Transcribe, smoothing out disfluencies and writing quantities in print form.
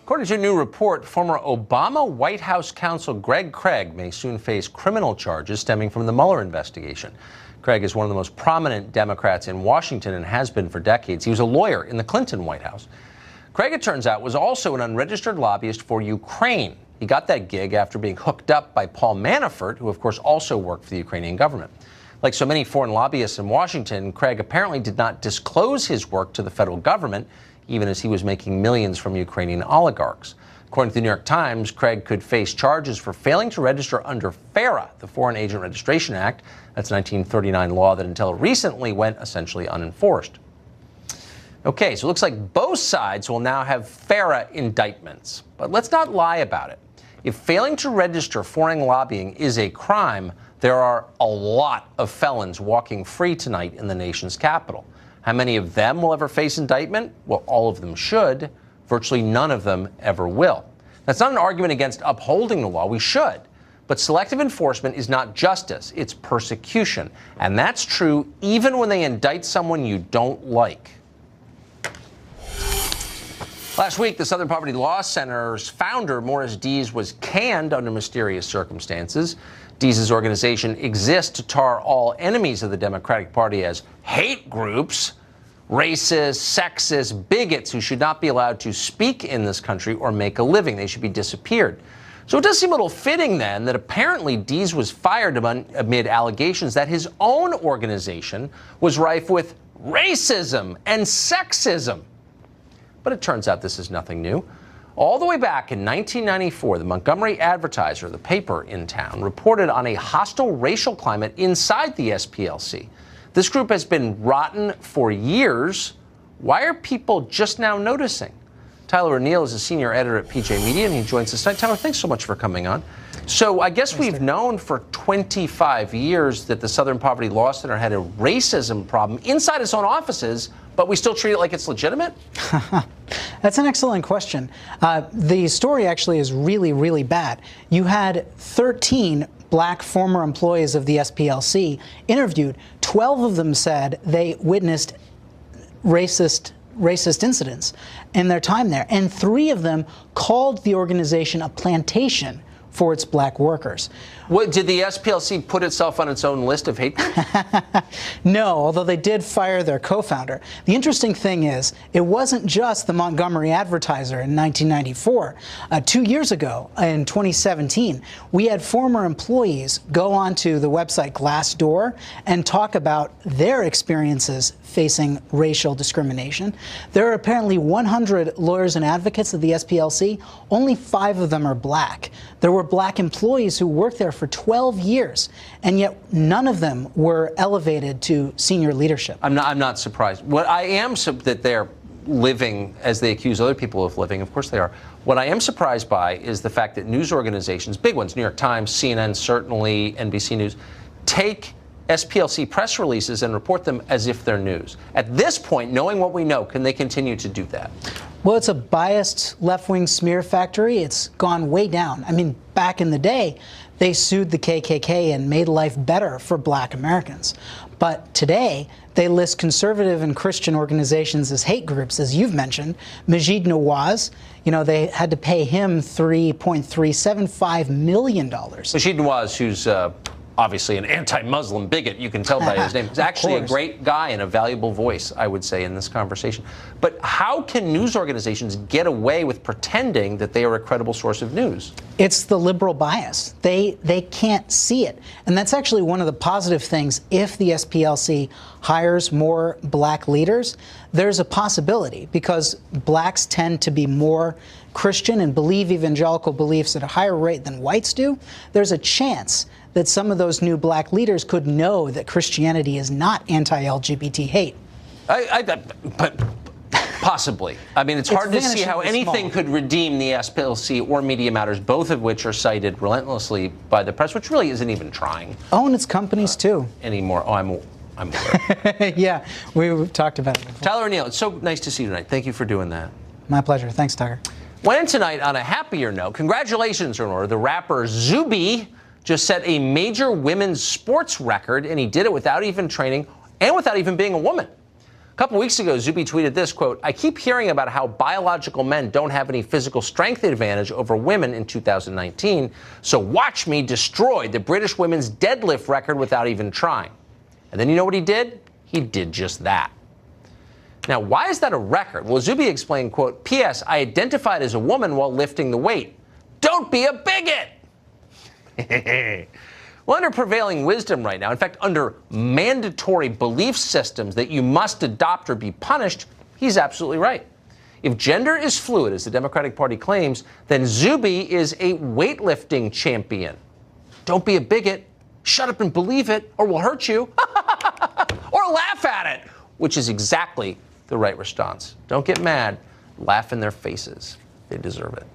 According to a new report, former Obama White House counsel Greg Craig may soon face criminal charges stemming from the Mueller investigation. Craig is one of the most prominent Democrats in Washington and has been for decades. He was a lawyer in the Clinton White House. Craig, it turns out, was also an unregistered lobbyist for Ukraine. He got that gig after being hooked up by Paul Manafort, who, of course, also worked for the Ukrainian government. Like so many foreign lobbyists in Washington, Craig apparently did not disclose his work to the federal government, even as he was making millions from Ukrainian oligarchs. According to the New York Times, Craig could face charges for failing to register under FARA, the Foreign Agent Registration Act. That's a 1939 law that until recently went essentially unenforced. Okay, so it looks like both sides will now have FARA indictments. But let's not lie about it. If failing to register foreign lobbying is a crime, there are a lot of felons walking free tonight in the nation's capital. How many of them will ever face indictment? Well, all of them should. Virtually none of them ever will. That's not an argument against upholding the law. We should. But selective enforcement is not justice. It's persecution. And that's true even when they indict someone you don't like. Last week, the Southern Poverty Law Center's founder, Morris Dees, was canned under mysterious circumstances. Dees' organization exists to tar all enemies of the Democratic Party as hate groups, racist, sexist, bigots who should not be allowed to speak in this country or make a living. They should be disappeared. So it does seem a little fitting, then, that apparently Dees was fired amid allegations that his own organization was rife with racism and sexism. But it turns out this is nothing new. All the way back in 1994, the Montgomery Advertiser, the paper in town, reported on a hostile racial climate inside the SPLC. This group has been rotten for years. Why are people just now noticing? Tyler O'Neill is a senior editor at PJ Media, and he joins us tonight. Tyler, thanks so much for coming on. So I guess we've known for 25 years that the Southern Poverty Law Center had a racism problem inside its own offices, but we still treat it like it's legitimate? That's an excellent question. The story actually is really, really bad. You had 13 black former employees of the SPLC interviewed. 12 of them said they witnessed racist incidents in their time there, and 3 of them called the organization a plantation for its black workers. What, did the SPLC put itself on its own list of hate groups? No, although they did fire their co-founder. The interesting thing is, it wasn't just the Montgomery Advertiser in 1994. 2 years ago, in 2017, we had former employees go onto the website Glassdoor and talk about their experiences facing racial discrimination. There are apparently 100 lawyers and advocates of the SPLC. Only 5 of them are black. There were black employees who worked there for 12 years, and yet none of them were elevated to senior leadership. I'm not surprised. What I am that they're living as they accuse other people of living. Of course they are. What I am surprised by is the fact that news organizations, big ones, New York Times, CNN, certainly NBC News, take SPLC press releases and report them as if they're news. At this point, knowing what we know, can they continue to do that? Well, it's a biased left-wing smear factory. It's gone way down. I mean, back in the day, they sued the KKK and made life better for black Americans. But today, they list conservative and Christian organizations as hate groups, as you've mentioned. Majid Nawaz, they had to pay him $3.375 million. Majid Nawaz, who's obviously an anti-Muslim bigot, you can tell by his name. He's actually a great guy and a valuable voice, I would say, in this conversation. But how can news organizations get away with pretending that they are a credible source of news? It's the liberal bias. They can't see it. And that's actually one of the positive things. If the SPLC hires more black leaders, there's a possibility, because blacks tend to be more Christian and believe evangelical beliefs at a higher rate than whites do. There's a chance that some of those new black leaders could know that Christianity is not anti-LGBT hate. But possibly. I mean, it's hard to see how anything could redeem the SPLC or Media Matters, both of which are cited relentlessly by the press, which really isn't even trying. Oh, and its companies, too. Anymore. Oh, I'm aware. Yeah, we've talked about it before. Tyler O'Neill, it's so nice to see you tonight. Thank you for doing that. My pleasure. Thanks, Tucker. Went in tonight on a happier note. Congratulations are in order. The rapper Zuby just set a major women's sports record, and he did it without even training and without even being a woman. A couple weeks ago, Zuby tweeted this, quote, "I keep hearing about how biological men don't have any physical strength advantage over women in 2019, so watch me destroy the British women's deadlift record without even trying." And then you know what he did? He did just that. Now, why is that a record? Well, Zuby explained, quote, "P.S. I identified as a woman while lifting the weight. Don't be a bigot!" Well, under prevailing wisdom right now, in fact, under mandatory belief systems that you must adopt or be punished, he's absolutely right. If gender is fluid, as the Democratic Party claims, then Zuby is a weightlifting champion. Don't be a bigot. Shut up and believe it, or we'll hurt you. Or laugh at it, which is exactly the right response. Don't get mad. Laugh in their faces. They deserve it.